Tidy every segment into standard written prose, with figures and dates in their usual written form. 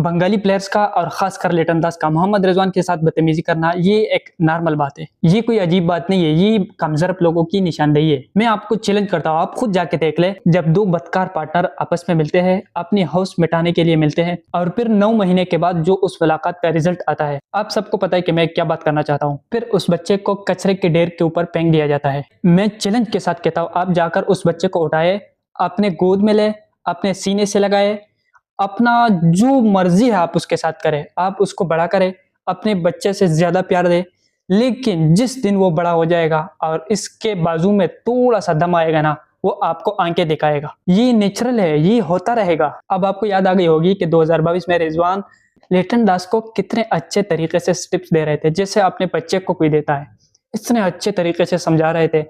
Bengali players का और खासकर लिटन दास का मोहम्मद रिजवान के साथ बदतमीजी करना ये एक नॉर्मल बात है, ये कोई अजीब बात नहीं है, ये कमजोर लोगों की निशानदेही है। मैं आपको चैलेंज करता हूँ, आप खुद जाके देख ले, जब दो बदकार पार्टनर आपस में मिलते हैं, अपनी हौस मिटाने के लिए मिलते हैं और फिर 9 महीने के बाद जो उस मुलाकात का रिजल्ट आता है, आप सबको पता है कि मैं क्या बात करना चाहता हूँ। फिर उस बच्चे को कचरे के ढेर के ऊपर फेंक दिया जाता है। मैं चैलेंज के साथ कहता हूँ, आप जाकर उस बच्चे को उठाए, अपने गोद में ले, अपने सीने से लगाए, अपना जो मर्जी है आप उसके साथ करें, आप उसको बड़ा करें, अपने बच्चे से ज्यादा प्यार दे। लेकिन जिस दिन वो बड़ा हो जाएगा और इसके बाजू में थोड़ा सा दम आएगा ना, वो आपको आंखें दिखाएगा। ये नेचुरल है, ये होता रहेगा। अब आपको याद आ गई होगी कि 2022 में रिजवान लिटन दास को कितने अच्छे तरीके से टिप्स दे रहे थे, जैसे अपने बच्चे को कोई देता है, इतने अच्छे तरीके से समझा रहे थे।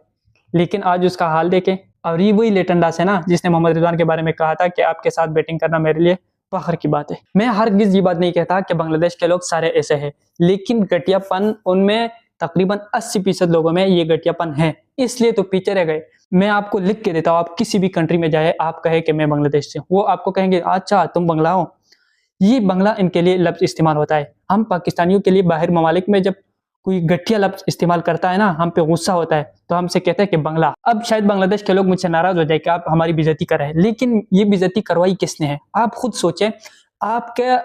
लेकिन आज उसका हाल देखें। और ये वही लिटन दास है ना जिसने मोहम्मद रिजवान के बारे में कहा था कि आपके साथ बैटिंग करना मेरे लिए फख्र की बात है। मैं हरगिज़ ये बात नहीं कहता कि बांग्लादेश के लोग सारे ऐसे हैं, लेकिन घटियापन उनमें तकरीबन 80% लोगों में ये घटियापन है, इसलिए तो पीछे रह गए। मैं आपको लिख के देता हूँ, आप किसी भी कंट्री में जाए, आप कहे कि मैं बांग्लादेश से हूँ, वो आपको कहेंगे अच्छा तुम बंगला हो। ये बंगला इनके लिए लफ्ज इस्तेमाल होता है। हम पाकिस्तानियों के लिए बाहर ममालिक में जब कोई घटिया लफ्ज इस्तेमाल करता है ना, हम पे गुस्सा होता है, तो हमसे कहते हैं कि बंगला। अब शायद बांग्लादेश के लोग मुझसे नाराज हो जाए कि आप हमारी बेइज्जती कर रहे हैं, लेकिन ये बेइज्जती करवाई किसने है? आप खुद सोचे। आपके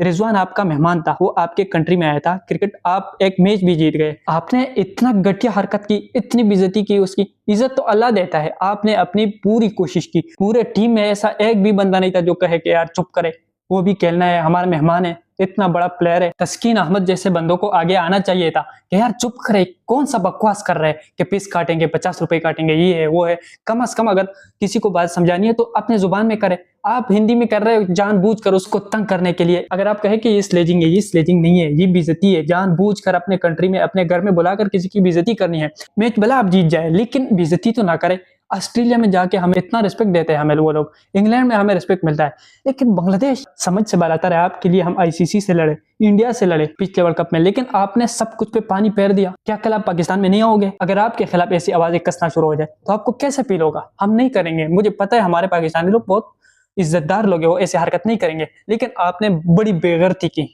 रिजवान आपका मेहमान था, वो आपके कंट्री में आया था क्रिकेट, आप एक मैच भी जीत गए, आपने इतना घटिया हरकत की, इतनी बेइज्जती की, उसकी इज्जत तो अल्लाह देता है। आपने अपनी पूरी कोशिश की, पूरे टीम में ऐसा एक भी बंदा नहीं था जो कहे कि यार चुप करे, वो भी खेलना है, हमारा मेहमान है, इतना बड़ा प्लेयर है। तस्कीन अहमद जैसे बंदों को आगे आना चाहिए था कि यार चुप करे, कौन सा बकवास कर रहे हैं कि पीस काटेंगे, 50 रुपए काटेंगे, ये है वो है। कम से कम अगर किसी को बात समझानी है तो अपने जुबान में करे। आप हिंदी में कर रहे हो जानबूझकर उसको तंग करने के लिए। अगर आप कहे कि ये स्लेजिंग है, ये स्लेजिंग नहीं है, ये बेइज्जती है, जानबूझकर अपने कंट्री में अपने घर में बुलाकर किसी की बेइज्जती करनी है। मैच भला आप जीत जाए, लेकिन बेइज्जती तो ना करे। ऑस्ट्रेलिया में जाके हमें इतना रिस्पेक्ट देते हैं, हमें वो लोग, इंग्लैंड में हमें रिस्पेक्ट मिलता है, लेकिन बांग्लादेश समझ से बाहर है। आपके लिए हम आईसीसी से लड़े, इंडिया से लड़े पिछले वर्ल्ड कप में, लेकिन आपने सब कुछ पे पानी फेर दिया। क्या कल आप पाकिस्तान में नहीं आओगे? अगर आपके खिलाफ ऐसी आवाजें कसना शुरू हो जाए तो आपको कैसे फील होगा? हम नहीं करेंगे, मुझे पता है हमारे पाकिस्तानी लोग बहुत इज्जतदार लोग हैं, वो ऐसे हरकत नहीं करेंगे, लेकिन आपने बड़ी बेगैरती की।